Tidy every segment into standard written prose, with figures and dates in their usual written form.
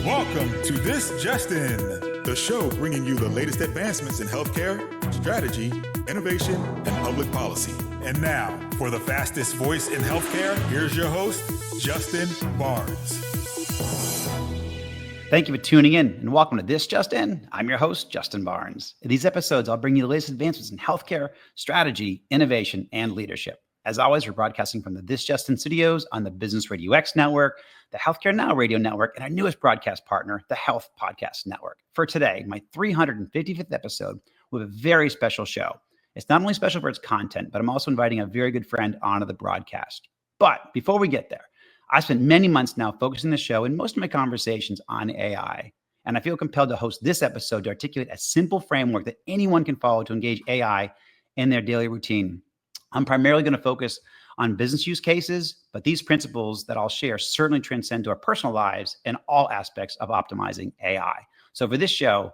Welcome to This Just In, the show bringing you the latest advancements in healthcare, strategy, innovation, and public policy. And now, for the fastest voice in healthcare, here's your host, Justin Barnes. Thank you for tuning in and welcome to This Just In. I'm your host, Justin Barnes. In these episodes, I'll bring you the latest advancements in healthcare, strategy, innovation, and leadership. As always, we're broadcasting from the This Just In studios on the Business Radio X network, the Healthcare Now radio network, and our newest broadcast partner, the Health Podcast Network. For today, my 355th episode, we have a very special show. It's not only special for its content, but I'm also inviting a very good friend onto the broadcast. But before we get there, I spent many months now focusing the show and most of my conversations on AI. And I feel compelled to host this episode to articulate a simple framework that anyone can follow to engage AI in their daily routine. I'm primarily going to focus on business use cases, but these principles that I'll share certainly transcend to our personal lives and all aspects of optimizing AI. So for this show,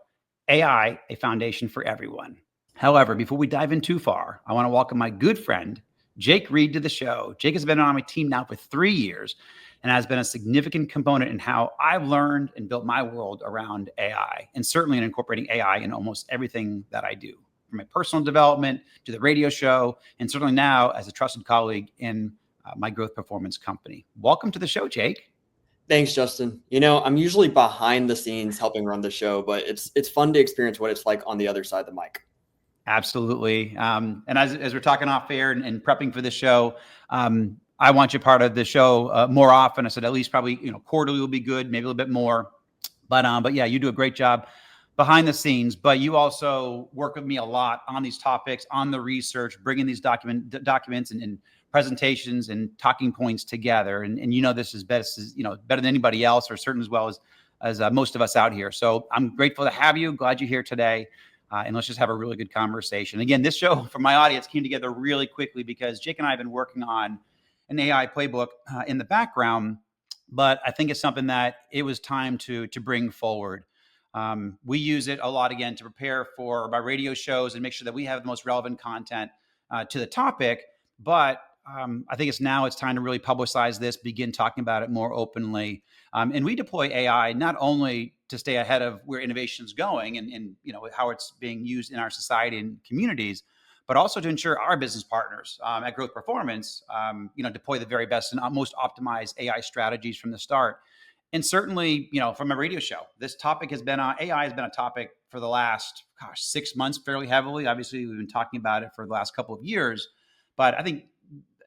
AI, a foundation for everyone. However, before we dive in too far, I want to welcome my good friend, Jake Reid, to the show. Jake has been on my team now for 3 years and has been a significant component in how I've learned and built my world around AI, and certainly in incorporating AI in almost everything that I do, from my personal development to the radio show, and certainly now as a trusted colleague in my growth performance company. Welcome to the show, Jake. Thanks, Justin. You know, I'm usually behind the scenes helping run the show, but it's fun to experience what it's like on the other side of the mic. Absolutely. And as we're talking off air and prepping for the show, I want you part of the show more often. I said at least probably quarterly will be good, maybe a little bit more. But yeah, you do a great job behind the scenes. But you also work with me a lot on these topics, on the research, bringing these documents and presentations and talking points together. And this is better than anybody else, or certain as well as most of us out here. So I'm grateful to have you. Glad you're here today. And let's just have a really good conversation. Again, this show for my audience came together really quickly because Jake and I have been working on an AI playbook in the background, but I think it's something that it was time to bring forward. We use it a lot, again, to prepare for my radio shows and make sure that we have the most relevant content to the topic. But I think it's time to really publicize this, begin talking about it more openly. And we deploy AI not only to stay ahead of where innovation is going and how it's being used in our society and communities, but also to ensure our business partners at Growth Performance, deploy the very best and most optimized AI strategies from the start. And certainly, from a radio show, this topic has been AI has been a topic for the last 6 months fairly heavily. Obviously, we've been talking about it for the last couple of years, but I think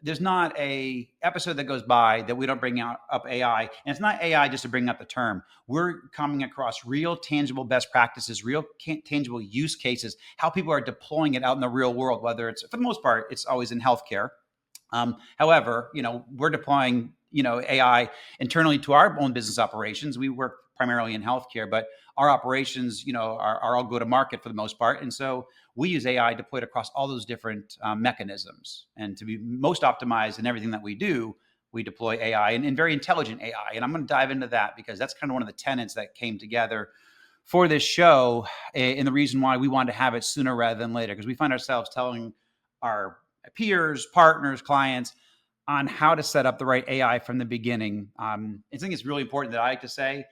there's not a episode that goes by that we don't bring up AI. And it's not AI just to bring up the term. We're coming across real tangible best practices, real tangible use cases, how people are deploying it out in the real world, whether it's, for the most part, it's always in healthcare. However, we're deploying, AI internally to our own business operations. We work primarily in healthcare, but our operations, are all go to market for the most part. And so we use AI deployed across all those different mechanisms. And to be most optimized in everything that we do, we deploy AI and very intelligent AI. And I'm going to dive into that because that's kind of one of the tenets that came together for this show, and the reason why we wanted to have it sooner rather than later, because we find ourselves telling our peers, partners, clients on how to set up the right AI from the beginning. I think it's really important that I like to say,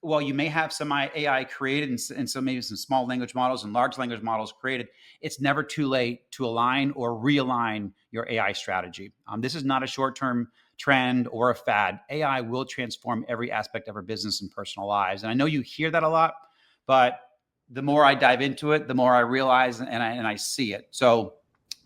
well, you may have some AI created and so maybe some small language models and large language models created. It's never too late to align or realign your AI strategy. This is not a short-term trend or a fad. AI will transform every aspect of our business and personal lives. And I know you hear that a lot, but the more I dive into it, the more I realize and I see it. So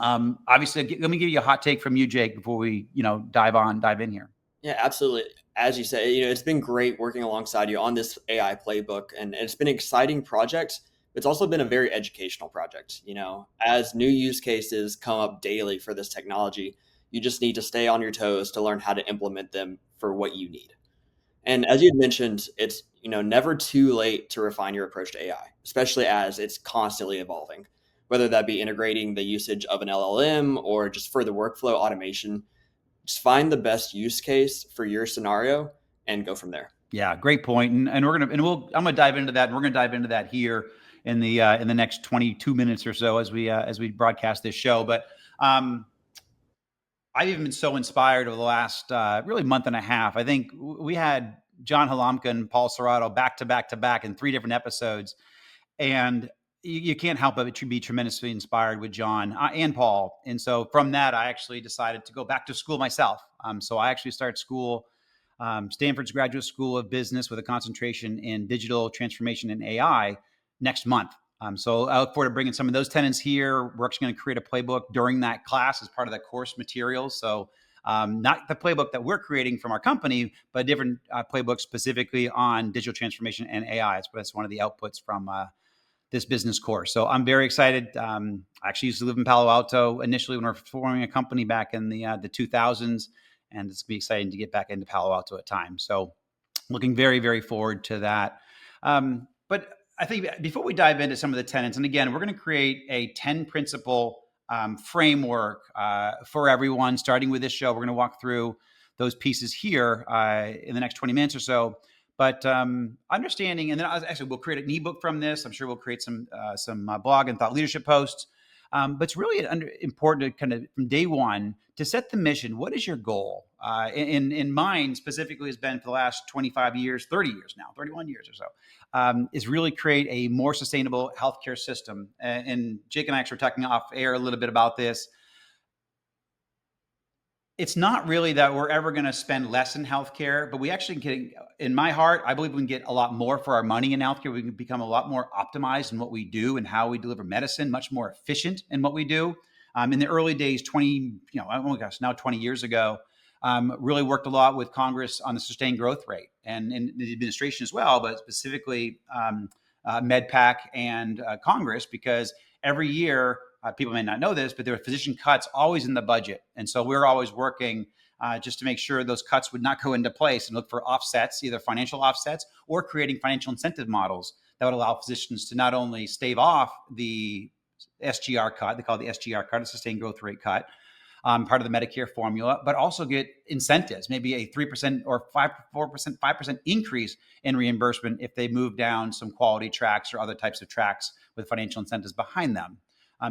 obviously, let me give you a hot take from you, Jake, before we dive in here. Yeah, absolutely. As you say, it's been great working alongside you on this AI playbook, and it's been an exciting project. It's also been a very educational project. As new use cases come up daily for this technology, you just need to stay on your toes to learn how to implement them for what you need. And as you had mentioned, it's never too late to refine your approach to AI, especially as it's constantly evolving, whether that be integrating the usage of an LLM or just further workflow automation. Just find the best use case for your scenario and go from there. Yeah, great point. And I'm gonna dive into that, and we're gonna dive into that here in the next 22 minutes or so as we broadcast this show. But I've even been so inspired over the last really month and a half. I think we had John Halamka and Paul Cerrato back to back to back in 3 different episodes. And you can't help but be tremendously inspired with John and Paul. And so from that, I actually decided to go back to school myself. So I actually started school, Stanford's Graduate School of Business with a concentration in digital transformation and AI next month. So I look forward to bringing some of those tenants here. We're actually going to create a playbook during that class as part of the course materials. So not the playbook that we're creating from our company, but a different playbook specifically on digital transformation and AI. That's one of the outputs from this business course. So I'm very excited. I actually used to live in Palo Alto initially when we were forming a company back in the 2000s, and it's gonna be exciting to get back into Palo Alto at times. So looking very, very forward to that. But I think before we dive into some of the tenets, and again, we're going to create a 10 principle framework for everyone, starting with this show. We're going to walk through those pieces here in the next 20 minutes or so. But understanding, and then actually we'll create an ebook from this. I'm sure we'll create some blog and thought leadership posts. But it's really important to kind of from day one to set the mission. What is your goal? In mine specifically has been for the last 25 years, 30 years now, 31 years or so, is really create a more sustainable healthcare system. And Jake and I actually were talking off air a little bit about this. It's not really that we're ever going to spend less in healthcare, but we actually get, in my heart, I believe we can get a lot more for our money in healthcare. We can become a lot more optimized in what we do and how we deliver medicine, much more efficient in what we do. In the early days, now 20 years ago, really worked a lot with Congress on the sustained growth rate and the administration as well, but specifically MedPAC and Congress, because every year, people may not know this, but there were physician cuts always in the budget. And so we're always working just to make sure those cuts would not go into place and look for offsets, either financial offsets or creating financial incentive models that would allow physicians to not only stave off the SGR cut, they call it the SGR cut, a sustained growth rate cut, part of the Medicare formula, but also get incentives, maybe a 3% or 5% increase in reimbursement if they move down some quality tracks or other types of tracks with financial incentives behind them.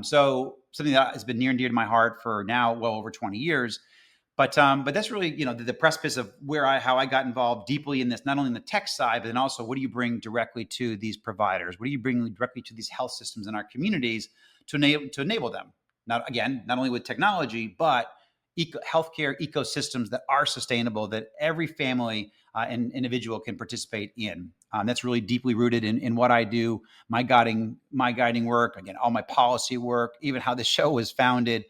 So something that has been near and dear to my heart for now well over 20 years. But that's really, the precipice of how I got involved deeply in this, not only in the tech side, but then also what do you bring directly to these providers? What do you bring directly to these health systems in our communities to enable them? Not only with technology, but healthcare ecosystems that are sustainable, that every family and individual can participate in. That's really deeply rooted in what I do, my guiding work, again, all my policy work, even how the show was founded.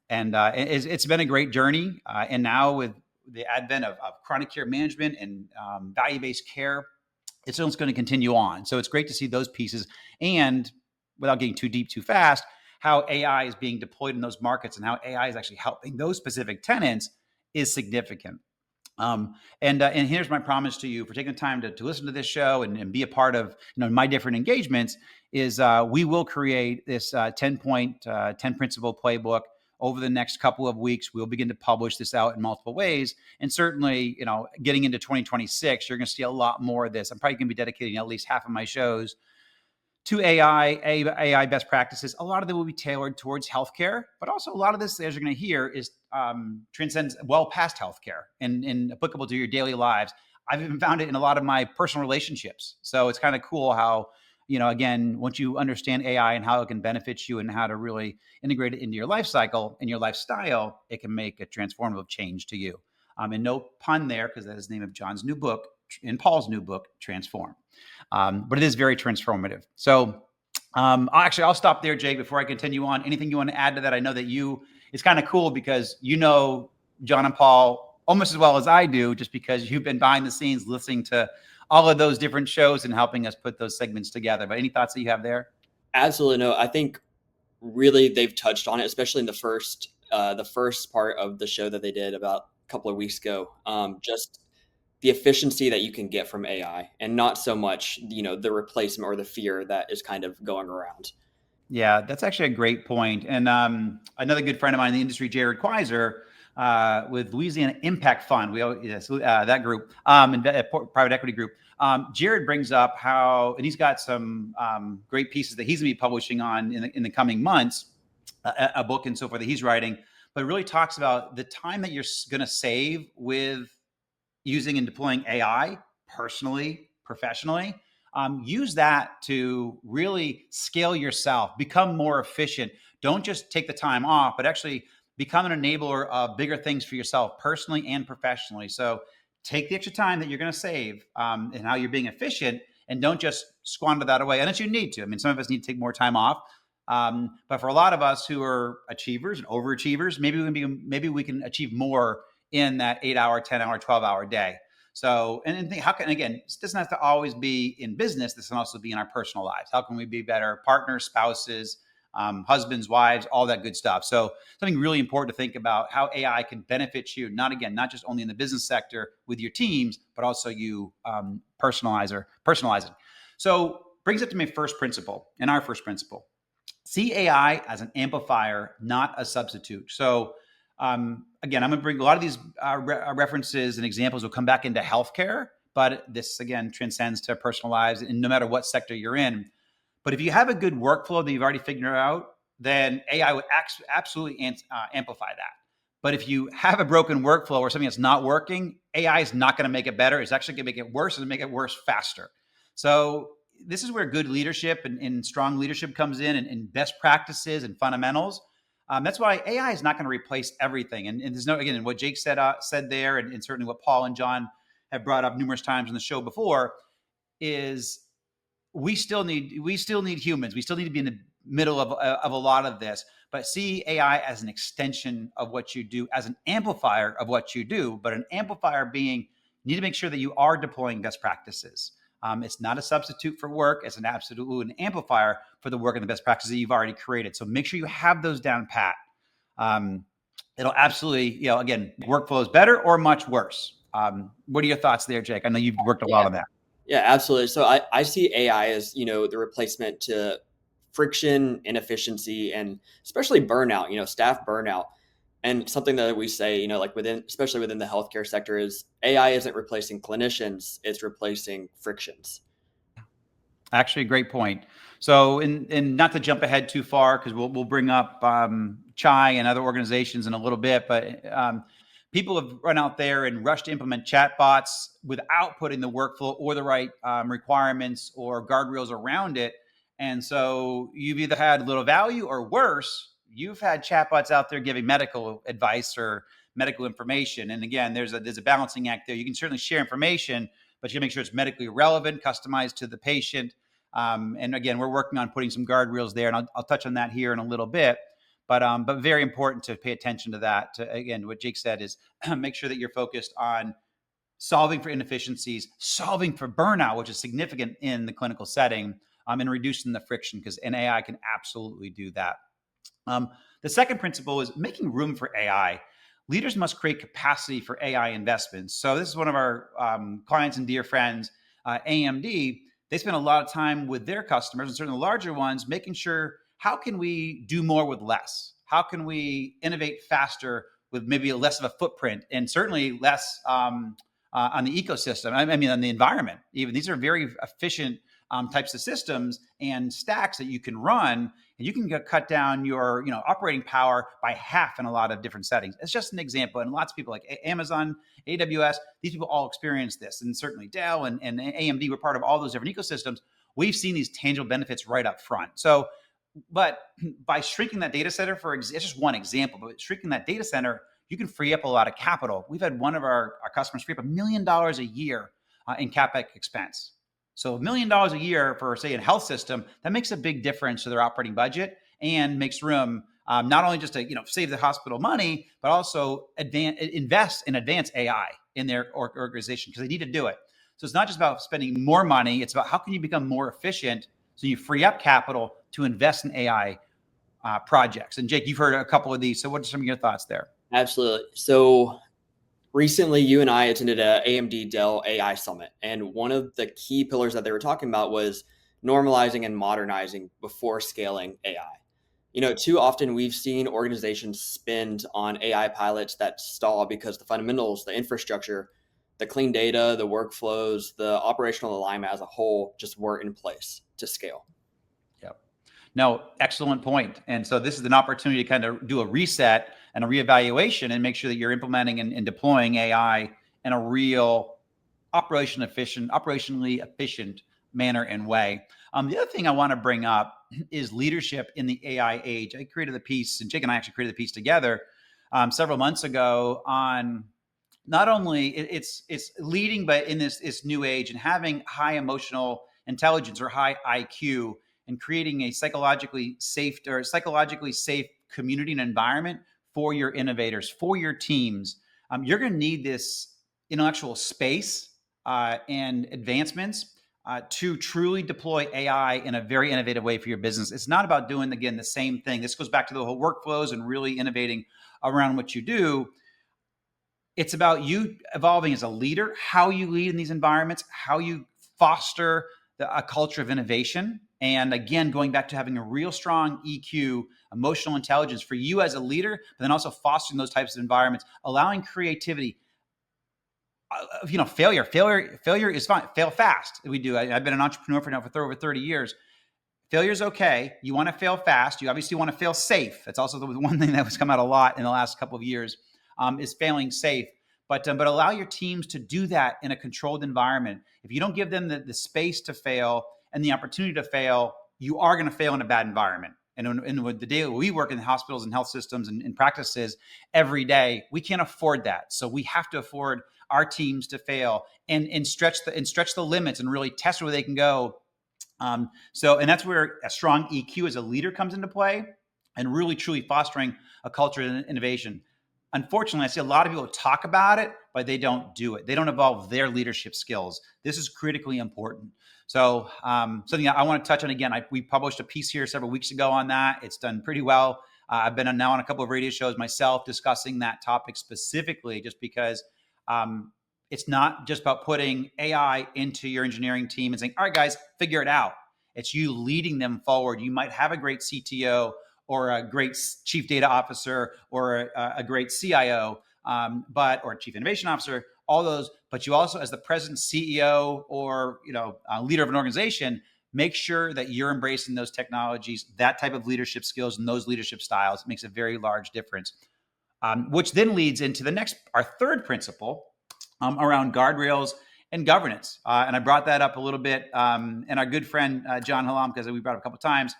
It's been a great journey. And now with the advent of chronic care management and value-based care, it's going to continue on. So it's great to see those pieces. And without getting too deep too fast, how AI is being deployed in those markets and how AI is actually helping those specific tenants is significant. And here's my promise to you for taking the time to listen to this show and be a part of my different engagements is we will create this 10 principle playbook over the next couple of weeks. We'll begin to publish this out in multiple ways. And certainly, getting into 2026, you're going to see a lot more of this. I'm probably going to be dedicating at least half of my shows to AI best practices. A lot of them will be tailored towards healthcare, but also a lot of this, as you're going to hear, is transcends well past healthcare and applicable to your daily lives. I've even found it in a lot of my personal relationships. So it's kind of cool how, again, once you understand AI and how it can benefit you and how to really integrate it into your life cycle and your lifestyle, it can make a transformative change to you. And no pun there, because that is the name of John's new book and Paul's new book, Transform. But it is very transformative. So I'll stop there, Jake, before I continue on. Anything you want to add to that? I know that it's kind of cool because John and Paul almost as well as I do, just because you've been behind the scenes listening to all of those different shows and helping us put those segments together. But any thoughts that you have there? Absolutely. No, I think really they've touched on it, especially in the first part of the show that they did about a couple of weeks ago. Just the efficiency that you can get from AI and not so much, the replacement or the fear that is kind of going around. Yeah, that's actually a great point. And another good friend of mine in the industry, Jared Quaiser, with Louisiana Impact Fund, that group, private equity group. Jared brings up and he's got some great pieces that he's going to be publishing on in the coming months, a book and so forth that he's writing, but it really talks about the time that you're going to save with using and deploying AI personally, professionally, use that to really scale yourself, become more efficient. Don't just take the time off, but actually become an enabler of bigger things for yourself personally and professionally. So take the extra time that you're going to save and how you're being efficient, and don't just squander that away unless you need to. I mean, some of us need to take more time off. But for a lot of us who are achievers and overachievers, maybe we can achieve more in that 8-hour, 10-hour, 12-hour day. So, and think, how can, again, this doesn't have to always be in business. This can also be in our personal lives. How can we be better partners, spouses, husbands, wives, all that good stuff? So something really important to think about how AI can benefit you, not just only in the business sector with your teams, but also you personalizing. So brings it to my first principle, and our first principle. See AI as an amplifier, not a substitute. So again, I'm going to bring a lot of these references and examples will come back into healthcare, but this again transcends to personal lives, and no matter what sector you're in. But if you have a good workflow that you've already figured out, then AI would absolutely amplify that. But if you have a broken workflow or something that's not working, AI is not going to make it better. It's actually going to make it worse, and make it worse faster. So this is where good leadership and strong leadership comes in, and best practices and fundamentals. That's why AI is not going to replace everything. And there's no, again, what Jake said there, and certainly what Paul and John have brought up numerous times on the show before, is we still need humans. We still need to be in the middle of a lot of this, but see AI as an extension of what you do, as an amplifier of what you do, but an amplifier being, you need to make sure that you are deploying best practices. It's not a substitute for work. It's an amplifier for the work and the best practices that you've already created. So make sure you have those down pat. It'll absolutely, again, workflow is better or much worse. What are your thoughts there, Jake? I know you've worked a lot on that. Yeah, absolutely. So I see AI as, the replacement to friction, inefficiency, and especially burnout, staff burnout. And something that we say, especially within the healthcare sector, is AI isn't replacing clinicians, it's replacing frictions. Actually, a great point. So, and not to jump ahead too far, because we'll bring up Chai and other organizations in a little bit, but people have run out there and rushed to implement chatbots without putting the workflow or the right requirements or guardrails around it. And so you've either had little value, or worse, you've had chatbots out there giving medical advice or medical information. And again, there's a balancing act there. You can certainly share information, but you gotta make sure it's medically relevant, customized to the patient. And again, we're working on putting some guardrails there, and I'll touch on that here in a little bit. But very important to pay attention to that. Again, what Jake said is make sure that you're focused on solving for inefficiencies, solving for burnout, which is significant in the clinical setting, and reducing the friction, because an AI can absolutely do that. The second principle is making room for AI. Leaders must create capacity for AI investments. So this is one of our clients and dear friends, AMD. They spend a lot of time with their customers, and certainly the larger ones, making sure, how can we do more with less? How can we innovate faster with maybe less of a footprint, and certainly less on the ecosystem? I mean, on the environment. Even these are very efficient types of systems and stacks that you can run, and you can cut down your operating power by half in a lot of different settings. It's just an example, and lots of people like Amazon, AWS, these people all experience this, and certainly Dell and AMD were part of all those different ecosystems. We've seen these tangible benefits right up front. So, but by shrinking that data center, it's just one example, but shrinking that data center, you can free up a lot of capital. We've had one of our customers free up $1 million a year in CapEx expense. So $1 million a year for, say, a health system, that makes a big difference to their operating budget, and makes room not only just to save the hospital money, but also invest in advanced AI in their organization, because they need to do it. So it's not just about spending more money; it's about how can you become more efficient, so you free up capital to invest in AI projects. And Jake, you've heard a couple of these. So what are some of your thoughts there? Absolutely. So recently, you and I attended a AMD Dell AI Summit, and one of the key pillars that they were talking about was normalizing and modernizing before scaling AI. Too often we've seen organizations spend on AI pilots that stall because the fundamentals, the infrastructure, the clean data, the workflows, the operational alignment as a whole just weren't in place to scale. Yep. No, excellent point. And so this is an opportunity to kind of do a reset and a reevaluation, and make sure that you're implementing and deploying AI in a real operationally efficient manner and way. The other thing I want to bring up is leadership in the AI age. I created the piece, and Jake and I actually created the piece together several months ago on not only it's leading, but in this new age and having high emotional intelligence or high IQ and creating a psychologically safe community and environment for your innovators, for your teams. You're going to need this intellectual space and advancements to truly deploy AI in a very innovative way for your business. It's not about doing, again, the same thing. This goes back to the whole workflows and really innovating around what you do. It's about you evolving as a leader, how you lead in these environments, how you foster a culture of innovation. And again, going back to having a real strong EQ, emotional intelligence for you as a leader, but then also fostering those types of environments, allowing creativity. Failure is fine. Fail fast. We do. I've been an entrepreneur for over 30 years. Failure is okay. You want to fail fast. You obviously want to fail safe. That's also the one thing that has come out a lot in the last couple of years is failing safe. But allow your teams to do that in a controlled environment. If you don't give them the space to fail and the opportunity to fail, you are going to fail in a bad environment. And in the day we work in hospitals and health systems and practices every day, we can't afford that. So we have to afford our teams to fail and stretch the limits and really test where they can go. And that's where a strong EQ as a leader comes into play and really truly fostering a culture of innovation. Unfortunately, I see a lot of people talk about it, but they don't do it. They don't evolve their leadership skills. This is critically important. So something I want to touch on again, we published a piece here several weeks ago on that. It's done pretty well. I've been now on a couple of radio shows myself discussing that topic specifically just because it's not just about putting AI into your engineering team and saying, all right, guys, figure it out. It's you leading them forward. You might have a great CTO or a great chief data officer or a great CIO, or chief innovation officer, all those, but you also, as the president, CEO, or leader of an organization, make sure that you're embracing those technologies, that type of leadership skills and those leadership styles. It makes a very large difference, which then leads into our third principle around guardrails and governance. And I brought that up a little bit. And our good friend, John Halamka, that we brought up a couple of times,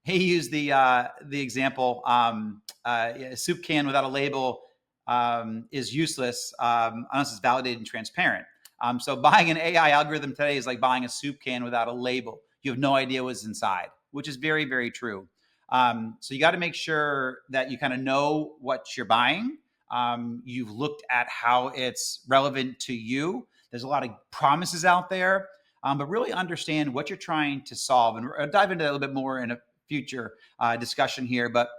he used the example, a soup can without a label is useless unless it's validated and transparent. So buying an AI algorithm today is like buying a soup can without a label. You have no idea what's inside, which is very, very true. So you got to make sure that you kind of know what you're buying. You've looked at how it's relevant to you. There's a lot of promises out there, but really understand what you're trying to solve. And I'll dive into that a little bit more in a future discussion here, but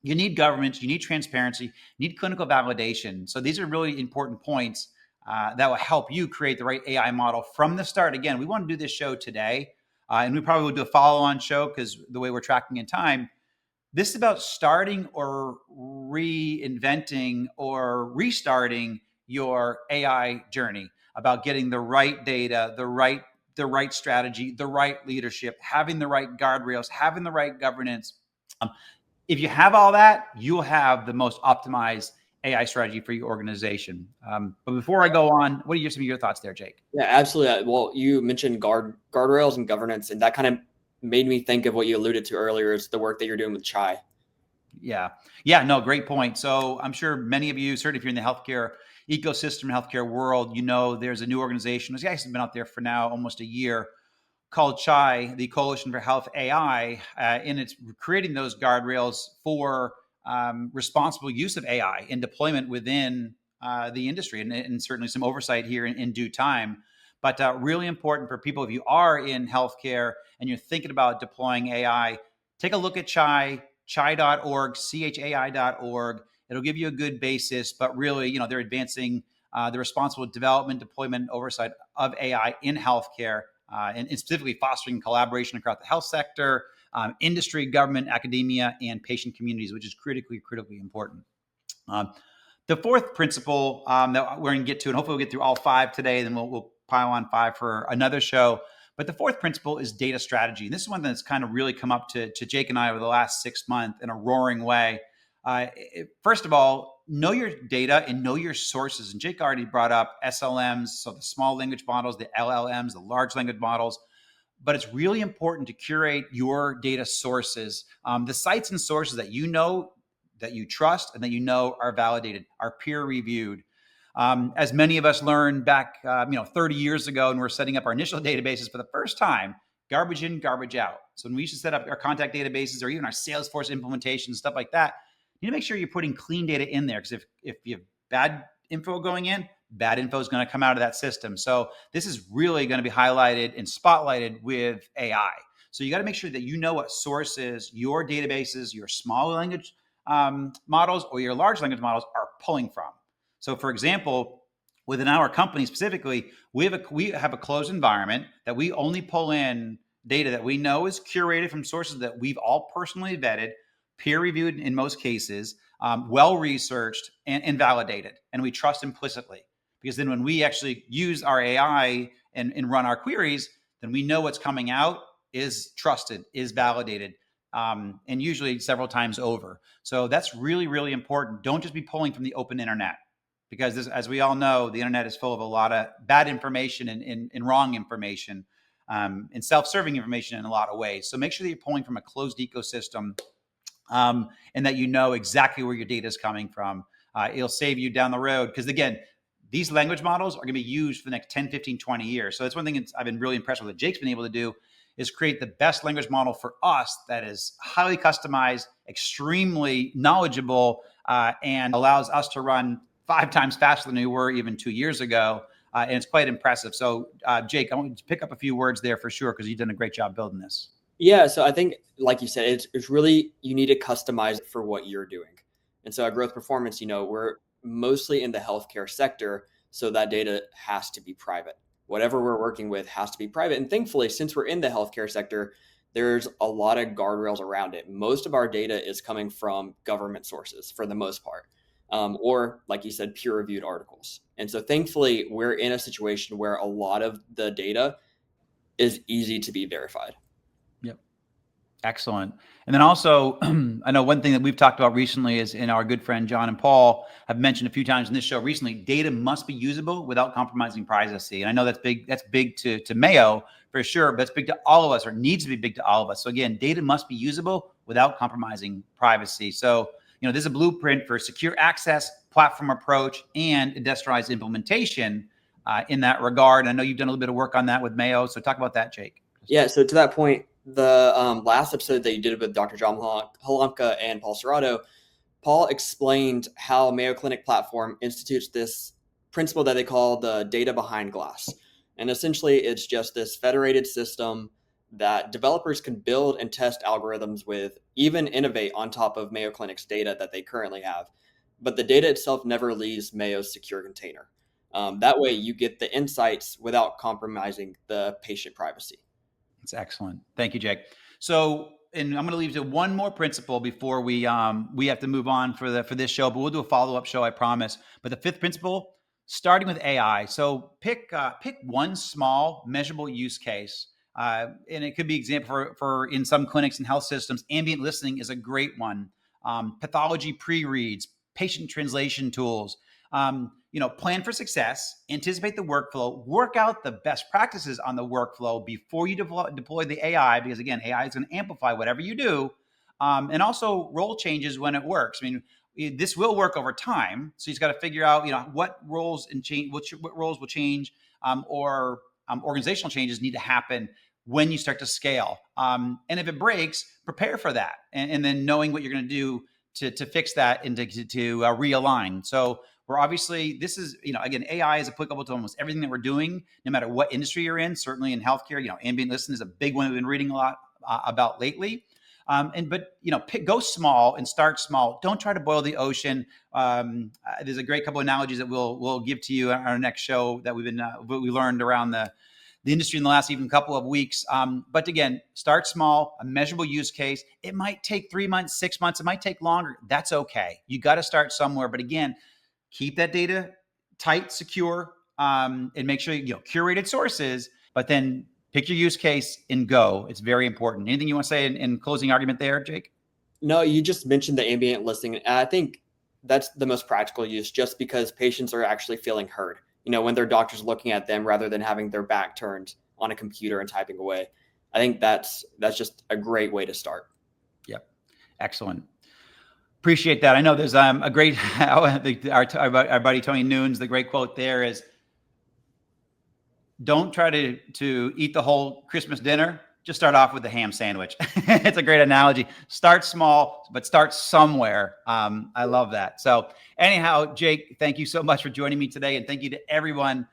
you need governance, you need transparency, you need clinical validation. So these are really important points that will help you create the right AI model from the start. Again, we want to do this show today, and we probably will do a follow-on show because the way we're tracking in time. This is about starting or reinventing or restarting your AI journey, about getting the right data, the right strategy, the right leadership, having the right guardrails, having the right governance. If you have all that, you'll have the most optimized AI strategy for your organization. But before I go on, what are some of your thoughts there, Jake? Yeah, absolutely. Well, you mentioned guardrails and governance, and that kind of made me think of what you alluded to earlier, is the work that you're doing with Chai. Yeah, no, great point. So I'm sure many of you, certainly if you're in the healthcare ecosystem, healthcare world, there's a new organization. This guy's been out there for now almost a year, called Chai, the Coalition for Health AI, and it's creating those guardrails for responsible use of AI and deployment within the industry, and certainly some oversight here in due time. But really important for people, if you are in healthcare and you're thinking about deploying AI, take a look at chai.org, chai.org. It'll give you a good basis, but really, they're advancing the responsible development, deployment, oversight of AI in healthcare, and specifically fostering collaboration across the health sector, industry, government, academia, and patient communities, which is critically important. The fourth principle that we're going to get to, and hopefully we'll get through all five today, then we'll pile on five for another show. But the fourth principle is data strategy. And this is one that's kind of really come up to Jake and I over the last 6 months in a roaring way. First of all, know your data and know your sources. And Jake already brought up SLMs, so the small language models, the LLMs, the large language models. But it's really important to curate your data sources, the sites and sources that you know, that you trust, and that you know are validated, are peer reviewed. As many of us learned back, 30 years ago, and we're setting up our initial databases for the first time, garbage in, garbage out. So when we used to set up our contact databases or even our Salesforce implementation, stuff like that, you need to make sure you're putting clean data in there, because if you have bad info going in, bad info is going to come out of that system. So this is really going to be highlighted and spotlighted with AI. So you got to make sure that you know what sources your databases, your small language models or your large language models are pulling from. So for example, within our company specifically, we have a closed environment that we only pull in data that we know is curated from sources that we've all personally vetted, peer reviewed in most cases, well researched and validated, and we trust implicitly. Because then when we actually use our AI and run our queries, then we know what's coming out is trusted, is validated, and usually several times over. So that's really, really important. Don't just be pulling from the open internet, because this, as we all know, the internet is full of a lot of bad information and wrong information, and self-serving information in a lot of ways. So make sure that you're pulling from a closed ecosystem, and that you know exactly where your data is coming from. It'll save you down the road, because again, these language models are going to be used for the next 10, 15, 20 years. So that's one thing I've been really impressed with what Jake's been able to do, is create the best language model for us that is highly customized, extremely knowledgeable, and allows us to run 5 times faster than we were even 2 years ago. And it's quite impressive. So Jake, I want you to pick up a few words there for sure, because you've done a great job building this. Yeah, so I think, like you said, it's really, you need to customize it for what you're doing. And so at Growth Performance, we're mostly in the healthcare sector, so that data has to be private. Whatever we're working with has to be private. And thankfully, since we're in the healthcare sector, there's a lot of guardrails around it. Most of our data is coming from government sources for the most part, or like you said, peer-reviewed articles. And so thankfully, we're in a situation where a lot of the data is easy to be verified. Yep. Excellent. And then also, I know one thing that we've talked about recently is, in our good friend John and Paul have mentioned a few times in this show recently, data must be usable without compromising privacy. And I know that's big. That's big to Mayo for sure, but it's big to all of us, or needs to be big to all of us. So again, data must be usable without compromising privacy. So, this is a blueprint for secure access, platform approach, and industrialized implementation in that regard. And I know you've done a little bit of work on that with Mayo. So talk about that, Jake. Yeah. So to that point, the last episode that you did with Dr. John Halamka and Paul Cerrato, Paul explained how Mayo Clinic platform institutes this principle that they call the data behind glass. And essentially, it's just this federated system that developers can build and test algorithms with, even innovate on top of Mayo Clinic's data that they currently have. But the data itself never leaves Mayo's secure container. That way, you get the insights without compromising the patient privacy. It's excellent. Thank you, Jake. So, and I'm going to leave you one more principle before we have to move on for this show, but we'll do a follow-up show, I promise. But the 5th principle, starting with AI. So pick one small measurable use case. And it could be example for in some clinics and health systems, ambient listening is a great one. Pathology pre-reads, patient translation tools. Plan for success, anticipate the workflow, work out the best practices on the workflow before you deploy the AI, because again, AI is going to amplify whatever you do, and also role changes when it works. I mean, this will work over time, so you've got to figure out, what roles and change, what roles will change, or organizational changes need to happen when you start to scale. And if it breaks, prepare for that, and then knowing what you're going to do to fix that and to realign. So we're obviously, this is, again, AI is applicable to almost everything that we're doing, no matter what industry you're in. Certainly in healthcare, ambient listening is a big one we've been reading a lot about lately. Go small and start small. Don't try to boil the ocean. There's a great couple of analogies that we'll give to you on our next show that we learned around the industry in the last even couple of weeks. But again, start small, a measurable use case. It might take 3 months, 6 months. It might take longer. That's okay. You got to start somewhere. But again, keep that data tight, secure, and make sure curated sources, but then pick your use case and go. It's very important. Anything you want to say in closing argument there, Jake? No, you just mentioned the ambient listening. And I think that's the most practical use, just because patients are actually feeling heard, when their doctor's looking at them rather than having their back turned on a computer and typing away. I think that's just a great way to start. Yep. Excellent. Appreciate that. I know there's a great, our buddy Tony Noon's, the great quote there is, don't try to eat the whole Christmas dinner. Just start off with the ham sandwich. It's a great analogy. Start small, but start somewhere. I love that. So anyhow, Jake, thank you so much for joining me today. And thank you to everyone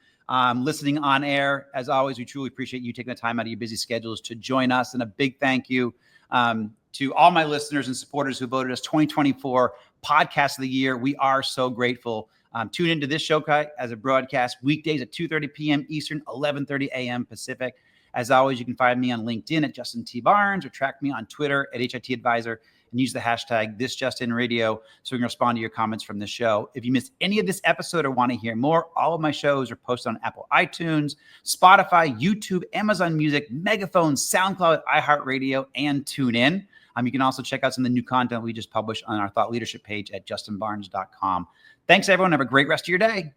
listening on air. As always, we truly appreciate you taking the time out of your busy schedules to join us. And a big thank you to all my listeners and supporters who voted us 2024 Podcast of the Year. We are so grateful. Tune into this show as a broadcast weekdays at 2:30 p.m. Eastern, 11:30 a.m. Pacific. As always, you can find me on LinkedIn at Justin T. Barnes or track me on Twitter at HIT Advisor and use the hashtag ThisJustinRadio so we can respond to your comments from the show. If you missed any of this episode or want to hear more, all of my shows are posted on Apple iTunes, Spotify, YouTube, Amazon Music, Megaphone, SoundCloud, iHeartRadio, and TuneIn. You can also check out some of the new content we just published on our thought leadership page at justinbarnes.com. Thanks, everyone. Have a great rest of your day.